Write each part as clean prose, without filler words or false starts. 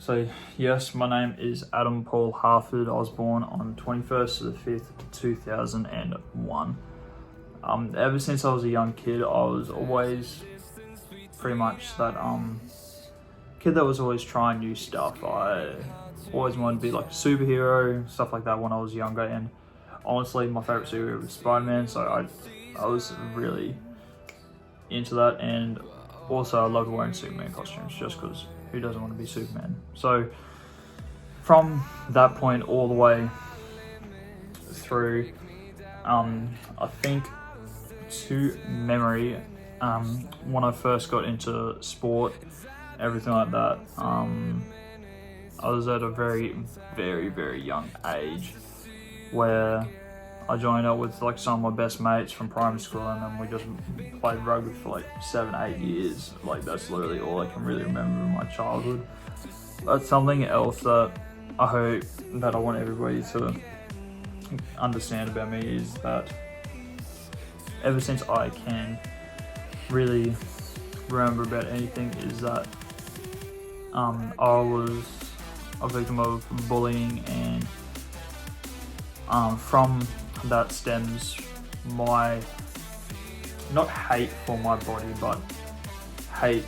So yes, my name is Adam Paul Harford. I was born on 21st of the 5th, 2001. Ever since I was a young kid, I was always pretty much that kid that was always trying new stuff. I always wanted to be like a superhero, stuff like that when I was younger, and honestly my favorite superhero was Spider-Man, so I was really into that. And also I loved wearing Superman costumes, just because who doesn't want to be Superman? So from that point all the way through, I think to memory, when I first got into sport, everything like that, I was at a very, very, very young age where I joined up with like some of my best mates from primary school, and then we just played rugby for like 7-8 years. Like that's literally all I can really remember in my childhood. That's something else that I hope that I want everybody to understand about me, is that ever since I can really remember about anything, is that I was a victim of bullying, and from that stems my, not hate for my body, but hate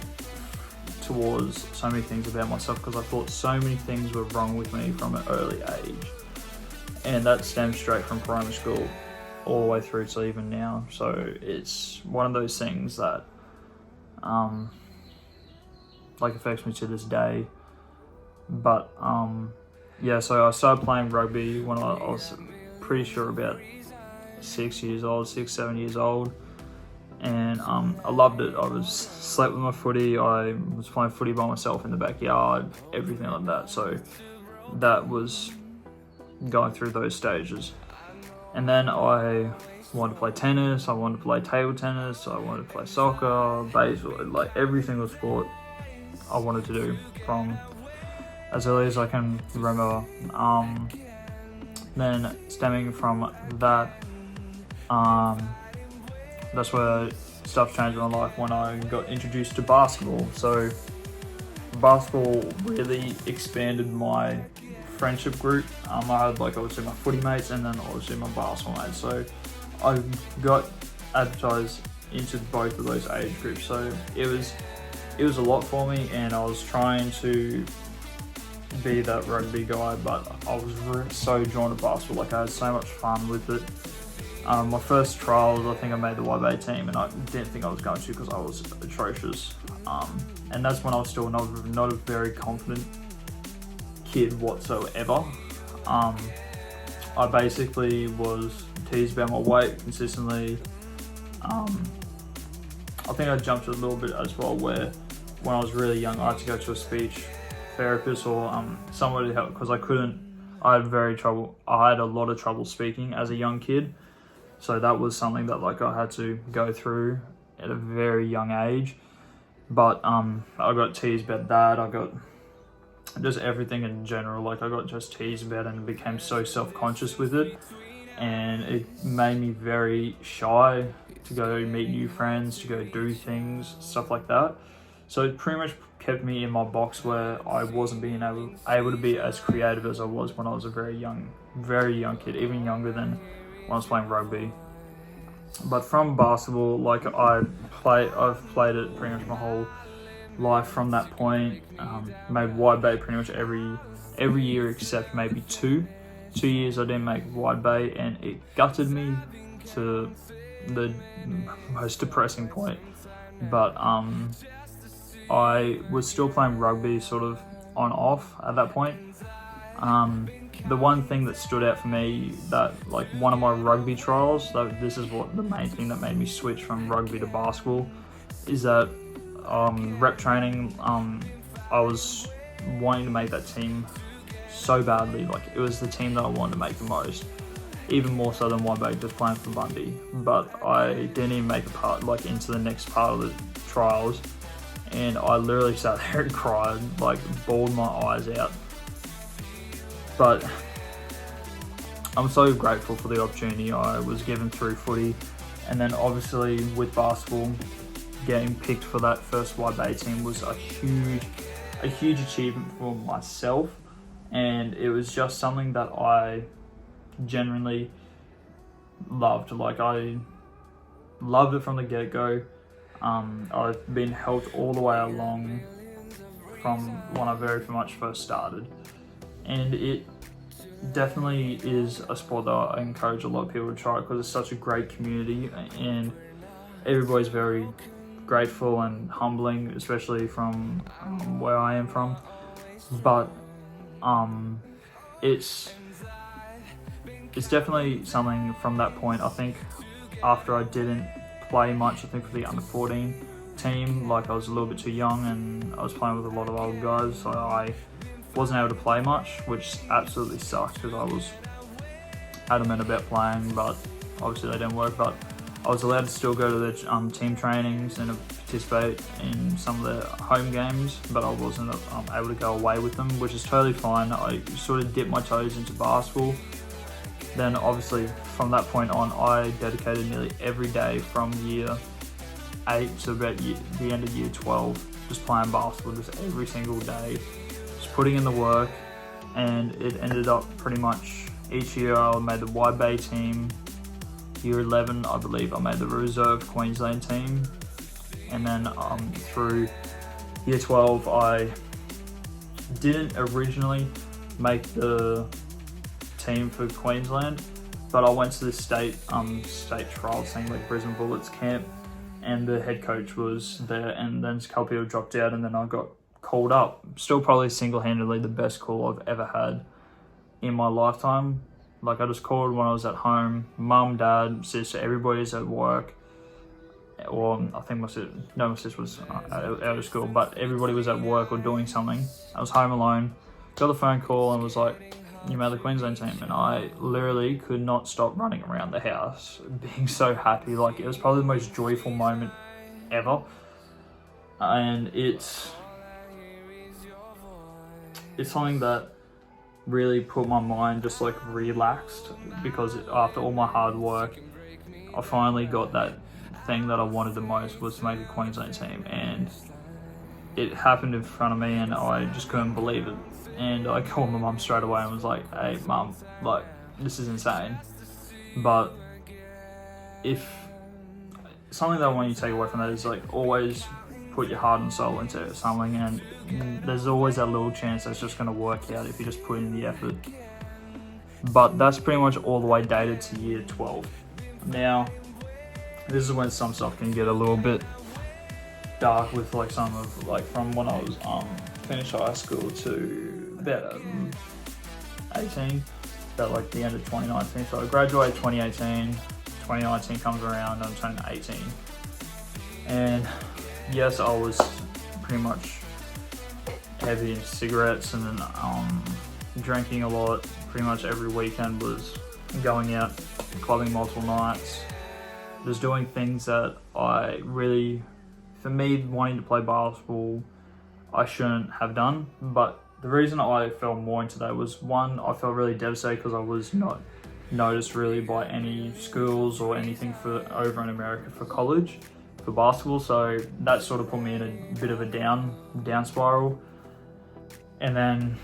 towards so many things about myself, because I thought so many things were wrong with me from an early age, and that stems straight from primary school all the way through to even now. So it's one of those things that like affects me to this day. But yeah, so I started playing rugby when I was pretty sure about 7 years old, and I loved it. I slept with my footy, I was playing footy by myself in the backyard, everything like that. So that was going through those stages. And then I wanted to play tennis, I wanted to play table tennis, I wanted to play soccer, baseball, like every single sport I wanted to do from as early as I can remember. Then stemming from that, that's where stuff changed in my life when I got introduced to basketball. So basketball really expanded my friendship group. I had like obviously my footy mates, and then obviously my basketball mates. So I got advertised into both of those age groups. So it was a lot for me, and I was trying to be that rugby guy, but I was so drawn to basketball. Like I had so much fun with it. My first trials, I think I made the YBA team, and I didn't think I was going to, because I was atrocious. And that's when I was still not a very confident kid whatsoever. I basically was teased about my weight consistently. I think I jumped a little bit as well, where when I was really young I had to go to a speech therapist or somebody to help, because I had a lot of trouble speaking as a young kid. So that was something that like I had to go through at a very young age. But I got teased about that. I got just everything in general. Like I got just teased about it and became so self-conscious with it. And it made me very shy to go meet new friends, to go do things, stuff like that. So it pretty much kept me in my box, where I wasn't being able to be as creative as I was when I was a very young kid, even younger than when I was playing rugby. But from basketball, like I've played it pretty much my whole life from that point. Made wide bay pretty much every year except maybe 2 years I didn't make wide bay, and it gutted me to the most depressing point. But I was still playing rugby sort of on off at that point. The one thing that stood out for me, that like one of my rugby trials, this is what the main thing that made me switch from rugby to basketball, is that rep training, I was wanting to make that team so badly. Like it was the team that I wanted to make the most, even more so than YBA, just playing for Bundy. But I didn't even make into the next part of the trials, and I literally sat there and cried, like bawled my eyes out. But I'm so grateful for the opportunity I was given through footy, and then obviously with basketball, getting picked for that first YBA team was a huge a huge achievement for myself, and it was just something that I genuinely loved. Like, I loved it from the get-go. I've been helped all the way along from when I very much first started, and it definitely is a sport that I encourage a lot of people to try, because it's such a great community and everybody's very grateful and humbling, especially from where I am from. But it's definitely something from that point. I think after I didn't play much, I think for the under 14 team, like I was a little bit too young and I was playing with a lot of old guys, so I wasn't able to play much, which absolutely sucked because I was adamant about playing, but obviously they didn't work. But I was allowed to still go to the team trainings and participate in some of the home games, but I wasn't able to go away with them, which is totally fine. I sort of dipped my toes into basketball. Then obviously from that point on, I dedicated nearly every day from year 8 to about the end of year 12, just playing basketball just every single day, just putting in the work. And it ended up pretty much each year I made the Wide Bay team. Year 11, I believe, I made the reserve Queensland team. And then through year 12, I didn't originally make the team for Queensland, but I went to the state trials thing, like Brisbane Bullets camp, and the head coach was there, and then a couple people dropped out, and then I got called up. Still probably single-handedly the best call I've ever had in my lifetime. Like, I just called when I was at home. Mum, dad, sister, everybody's at work. Or I think my sister was out of school, but everybody was at work or doing something. I was home alone, got the phone call and was like, "You made the Queensland team." And I literally could not stop running around the house, being so happy. Like, it was probably the most joyful moment ever. And it's something that really put my mind just like relaxed, because after all my hard work, I finally got that thing that I wanted the most, was to make a Queensland team, and it happened in front of me and I just couldn't believe it. And I called my mum straight away and was like, "Hey mum, like, this is insane." But if something that I want you to take away from that is, like, always put your heart and soul into something, and there's always that little chance that's just going to work out if you just put in the effort. But that's pretty much all the way dated to year 12. Now, this is when some stuff can get a little bit dark, with like some of, like, from when I was finished high school to about 18, about like the end of 2019. So I graduated 2018, 2019 comes around, I'm turning 18. And yes, I was pretty much heavy in cigarettes and then drinking a lot. Pretty much every weekend was going out, clubbing multiple nights, just doing things that I really, for me, wanting to play basketball, I shouldn't have done. But the reason I fell more into that was, one, I felt really devastated because I was not noticed really by any schools or anything for over in America for college for basketball, so that sort of put me in a bit of a down spiral. And then,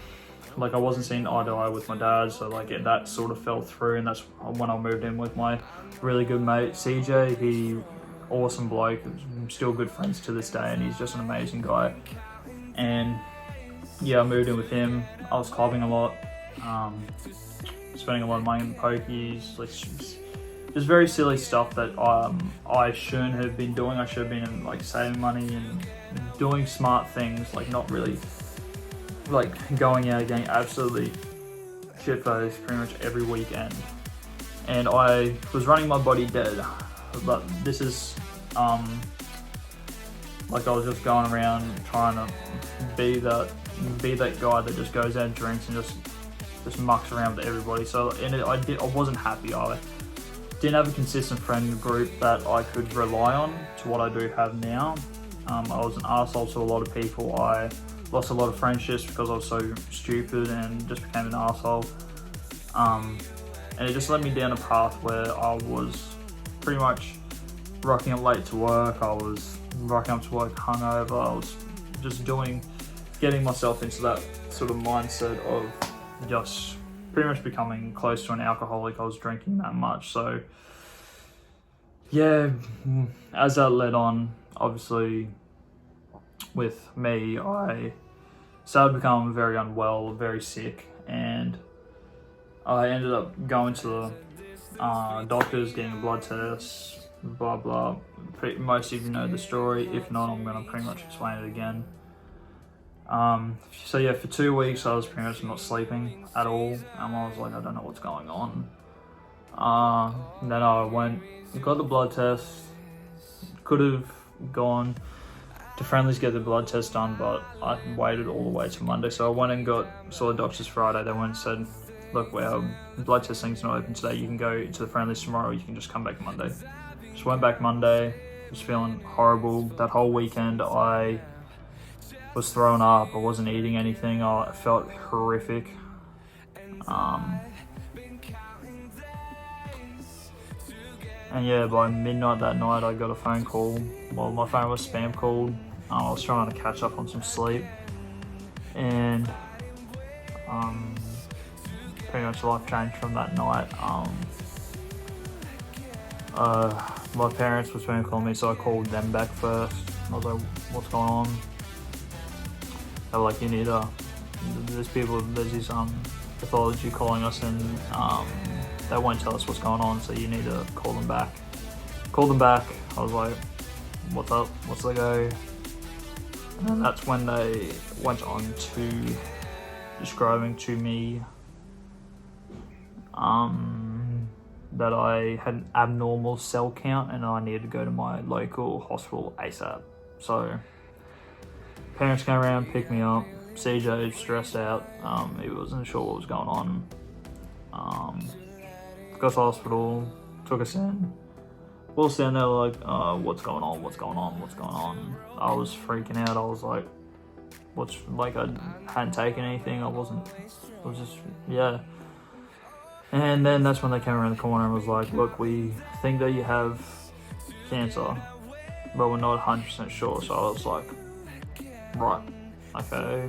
like, I wasn't seeing eye to eye with my dad, so like that sort of fell through, and that's when I moved in with my really good mate CJ. He, awesome bloke, still good friends to this day, and he's just an amazing guy. And yeah, I moved in with him. I was clubbing a lot, spending a lot of money on pokies, like just very silly stuff that I shouldn't have been doing. I should have been like saving money and doing smart things, like not really like going out and getting absolutely shit-faced pretty much every weekend. And I was running my body dead, but this is like I was just going around trying to be that guy that just goes out and drinks and just mucks around with everybody. So I wasn't happy. I didn't have a consistent friend group that I could rely on to what I do have now. I was an arsehole to a lot of people. I lost a lot of friendships because I was so stupid and just became an arsehole. And it just led me down a path where I was pretty much rocking up late to work. I was rocking up to work hungover. I was just doing getting myself into that sort of mindset of just pretty much becoming close to an alcoholic. I was drinking that much, so yeah, as that led on, obviously with me, I started to become very unwell, very sick, and I ended up going to the doctors, getting a blood test, blah blah. Most of you know the story. If not, I'm gonna pretty much explain it again. So yeah, for 2 weeks I was pretty much not sleeping at all. I was like, I don't know what's going on. Then I went, got the blood test. Could have gone to Friendly's get the blood test done, but I waited all the way to Monday. So I went and saw the doctors Friday. They went and said, look, our blood testing's not open today. You can go to the Friendly's tomorrow. You can just come back Monday. Just went back Monday. Was feeling horrible. That whole weekend I was throwing up. I wasn't eating anything. I felt horrific. And yeah, by midnight that night I got a phone call. Well, my phone was spam called. I was trying to catch up on some sleep. And pretty much life changed from that night. My parents were trying to call me, so I called them back first. I was like, what's going on? They were like, you need there's this pathology calling us, and they won't tell us what's going on, so you need to call them back. Called them back. I was like, what's up? What's the go? And then that's when they went on to describing to me that I had an abnormal cell count and I needed to go to my local hospital ASAP. So parents came around, picked me up. CJ stressed out. He wasn't sure what was going on. Got to the hospital, took us in. We'll stand there like, what's going on? What's going on? What's going on? I was freaking out. I was like, I hadn't taken anything. I was just, yeah. And then that's when they came around the corner and was like, look, we think that you have cancer, but we're not 100% sure. So I was like, right, okay.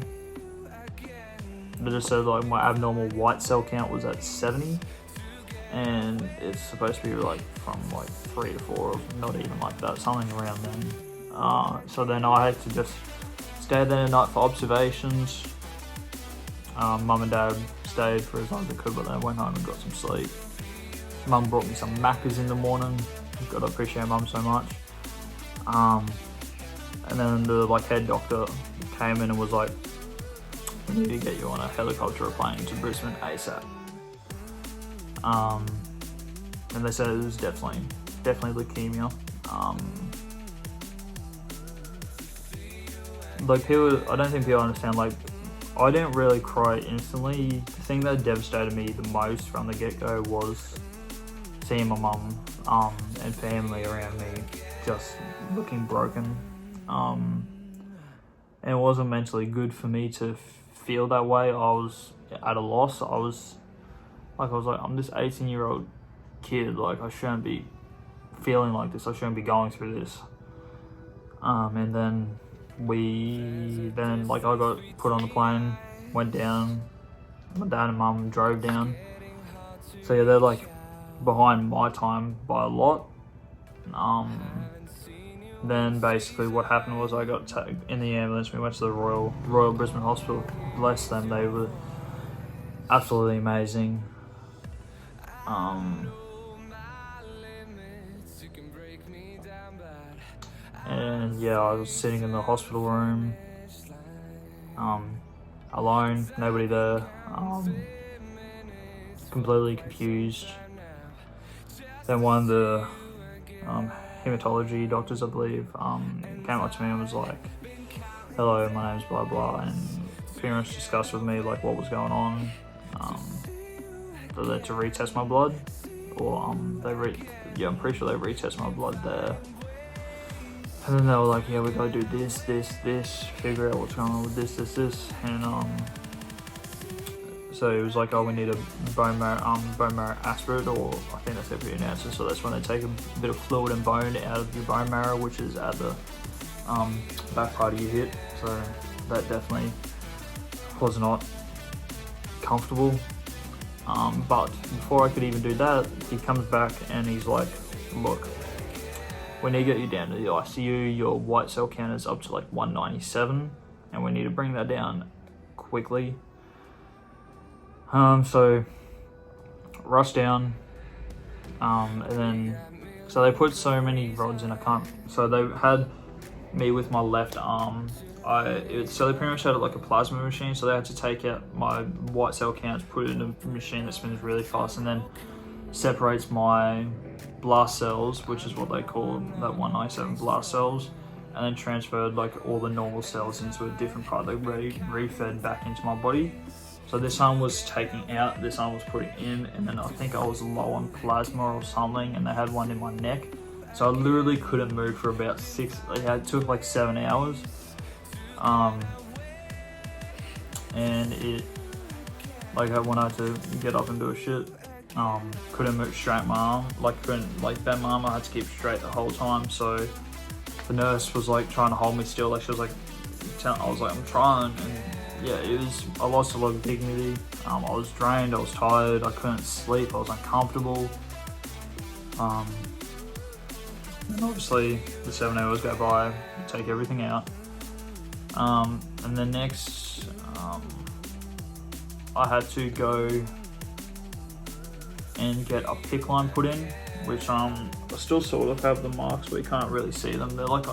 They just said like my abnormal white cell count was at 70, and it's supposed to be like from like 3 to 4, not even like that, something around then. So then I had to just stay there at night for observations. Mum and Dad stayed for as long as they could, but then I went home and got some sleep. Mum brought me some Maccas in the morning. Gotta appreciate Mum so much. And then the head doctor came in and was like, we need to get you on a helicopter plane to Brisbane ASAP. And they said it was definitely leukemia. I don't think people understand, I didn't really cry instantly. The thing that devastated me the most from the get-go was seeing my mum and family around me just looking broken. And it wasn't mentally good for me to feel that way. I was at a loss. I was like, I'm this 18-year-old kid. I shouldn't be feeling like this. I shouldn't be going through this. And then I got put on the plane, went down. My dad and mum drove down. So yeah, they're behind my time by a lot. Then basically what happened was I got taken in the ambulance. We went to the Royal Brisbane Hospital. Bless them, they were absolutely amazing. And yeah, I was sitting in the hospital room, alone, nobody there, completely confused. Then one of the hematology doctors, I believe, came up to me and was like, hello, my name's blah blah, and pretty much discussed with me what was going on. They had to retest my blood, or I'm pretty sure they retest my blood there. And then they were like, yeah, we gotta do this, figure out what's going on with this, and so it was like, oh, we need a bone marrow aspirate, or I think that's how you pronounce it. So that's when they take a bit of fluid and bone out of your bone marrow, which is at the back part of your hip. So that definitely was not comfortable. But before I could even do that, he comes back and he's like, look, we need to get you down to the ICU. Your white cell count is up to like 197 and we need to bring that down quickly. So rush down, and then, so they put so many rods in, so they had me with my left arm. So they pretty much had it like a plasma machine, so they had to take out my white cell counts, put it in a machine that spins really fast, and then separates my blast cells, which is what they call that 197 blast cells, and then transferred like all the normal cells into a different part. They refed back into my body. So this arm was taking out, this arm was putting in, and then I think I was low on plasma or something, and they had one in my neck. So I literally couldn't move for about it took like 7 hours. And it, like when I had to get up and do a shit, couldn't move straight my arm, couldn't bend my arm, I had to keep straight the whole time. So the nurse was like trying to hold me still, like she was like, I was like, I'm trying, and yeah, I lost a lot of dignity. I was drained, I was tired, I couldn't sleep, I was uncomfortable. And obviously the 7 hours go by, take everything out. And then next, I had to go and get a PICC line put in, which I still sort of have the marks, but you can't really see them.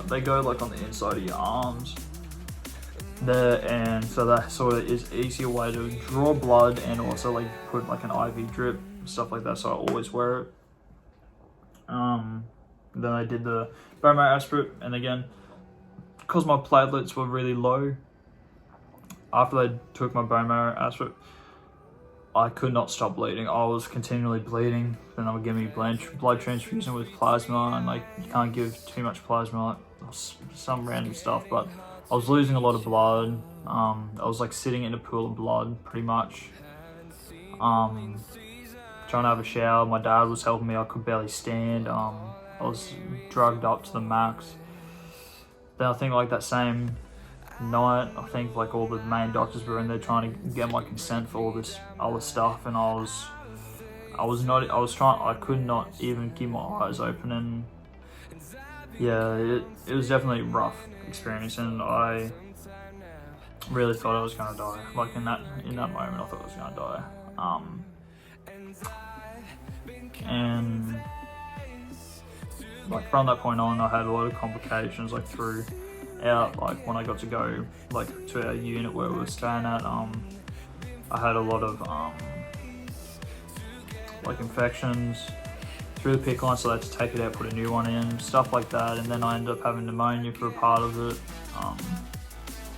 They go like on the inside of your arms there, and so that sort of is easier way to draw blood and also like put like an IV drip, stuff like that. So I always wear it. Then I did the bone marrow aspirate, and again, because my platelets were really low, after they took my bone marrow aspirate, I could not stop bleeding. I was continually bleeding. Then they would give me blood transfusion with plasma, and like you can't give too much plasma, like some random stuff, but I was losing a lot of blood. I was like sitting in a pool of blood pretty much. Trying to have a shower. My dad was helping me. I could barely stand. I was drugged up to the max. Then I think like that same night, I think like all the main doctors were in there trying to get my consent for all this other stuff, and I could not even keep my eyes open, and yeah, it was definitely a rough experience, and I really thought I was gonna die. Like in that moment, I thought I was gonna die. And like from that point on, I had a lot of complications like throughout. Like when I got to go like to our unit where we were staying at, I had a lot of like infections through the PICC line, so I had to take it out, put a new one in, stuff like that, and then I ended up having pneumonia for a part of it.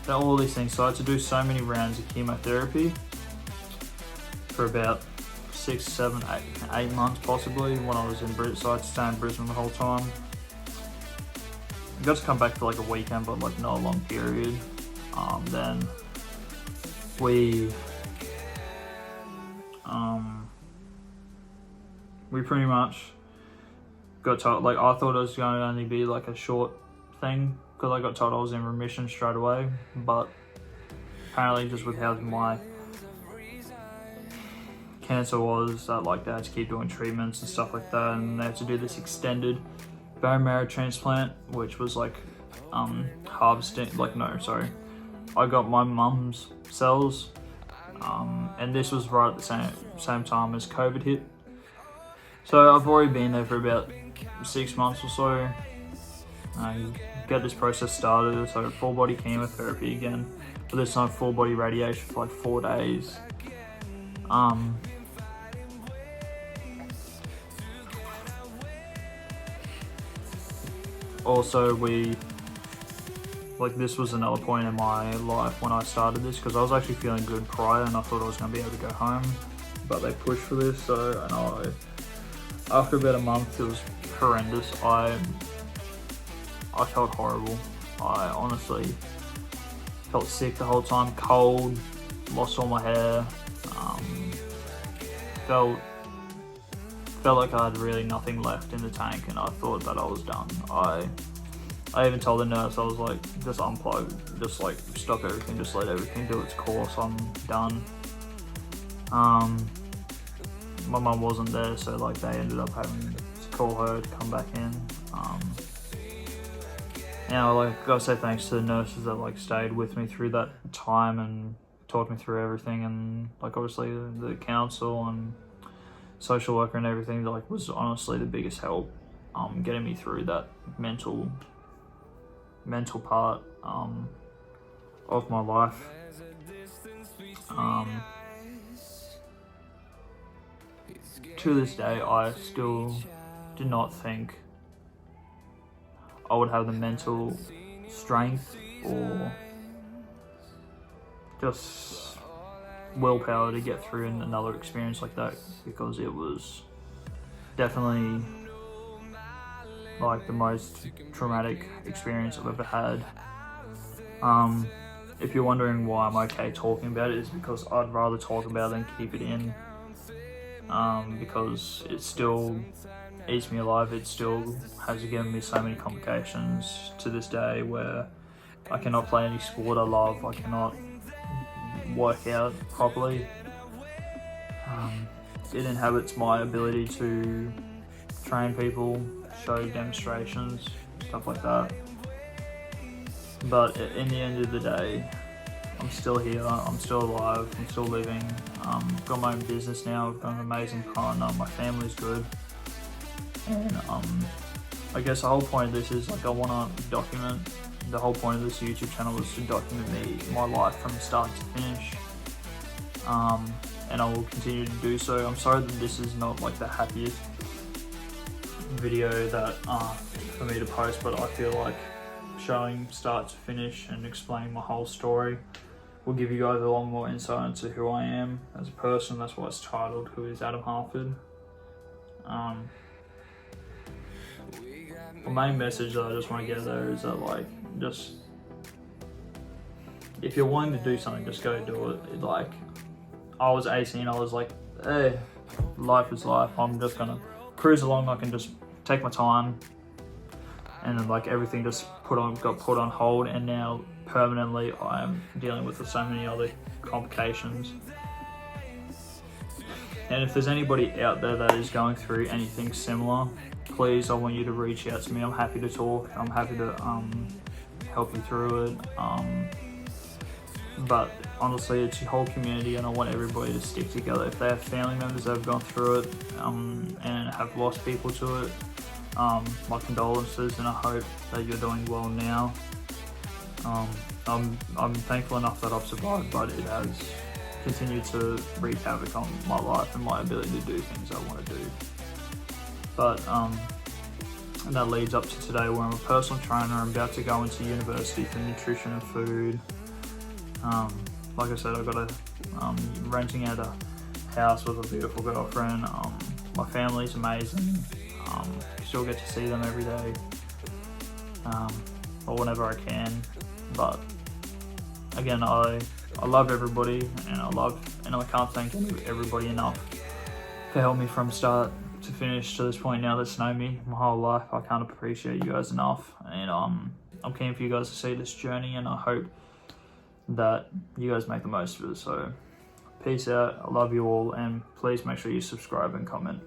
All these things, so I had to do so many rounds of chemotherapy for about 6, 7, 8 months possibly when I was in Brisbane. So I had to stay in Brisbane the whole time. I got to come back for like a weekend, but like not a long period. Then we pretty much got told, like I thought it was going to only be like a short thing because I got told I was in remission straight away, but apparently just with how my cancer was, that like they had to keep doing treatments and stuff like that, and they had to do this extended bone marrow transplant, which was like harvesting, I got my mum's cells, and this was right at the same time as COVID hit. So I've already been there for about 6 months or so. Get this process started, so full body chemotherapy again, but this time full body radiation for like 4 days. Also, this was another point in my life when I started this, because I was actually feeling good prior and I thought I was going to be able to go home, but they pushed for this, so, after about a month, it was horrendous. I felt horrible. I honestly felt sick the whole time, cold, lost all my hair, felt like I had really nothing left in the tank, and I thought that I was done. I even told the nurse, I was like, just unplug, just like stop everything, just let everything do its course, I'm done. My mum wasn't there, so like they ended up having to call her to come back in. Like I gotta say thanks to the nurses that like stayed with me through that time and talked me through everything, and like obviously the council and social worker and everything like was honestly the biggest help getting me through that mental part of my life. To this day, I still do not think I would have the mental strength or just willpower to get through another experience like that, because it was definitely like the most traumatic experience I've ever had. If you're wondering why I'm okay talking about it, is because I'd rather talk about it than keep it in, because it still eats me alive. It still has given me so many complications to this day where I cannot play any sport I love, I cannot work out properly. It inhabits my ability to train people, show demonstrations, stuff like that. But in the end of the day, I'm still here, I'm still alive, I'm still living. Got my own business now, I've got an amazing partner, my family's good. And I guess the whole point of this is like I want to document, the whole point of this YouTube channel is to document my life from start to finish. And I will continue to do so. I'm sorry that this is not like the happiest video that for me to post, but I feel like showing start to finish and explaining my whole story will give you guys a lot more insight into who I am as a person. That's why it's titled Who is Adam Harford. The main message that I just want to get there is that like, just if you're wanting to do something, just go do it. Like I was 18, I was like, hey, life is life, I'm just gonna cruise along, I can just take my time. And then like everything just got put on hold, and now permanently I am dealing with so many other complications. And if there's anybody out there that is going through anything similar, please, I want you to reach out to me. I'm happy to talk, I'm happy to help you through it. But honestly, it's your whole community, and I want everybody to stick together. If they have family members that have gone through it and have lost people to it, my condolences, and I hope that you're doing well now. I'm thankful enough that I've survived, but it has continued to wreak havoc on my life and my ability to do things I want to do. But and that leads up to today, where I'm a personal trainer. I'm about to go into university for nutrition and food. Like I said, I've got renting out a house with a beautiful girlfriend. My family's amazing. Still get to see them every day, or whenever I can. But again, I love everybody, and I can't thank everybody enough for helping me from start to finish to this point. Now that's known me my whole life, I can't appreciate you guys enough, and I'm keen for you guys to see this journey, and I hope that you guys make the most of it. So peace out, I love you all, and please make sure you subscribe and comment.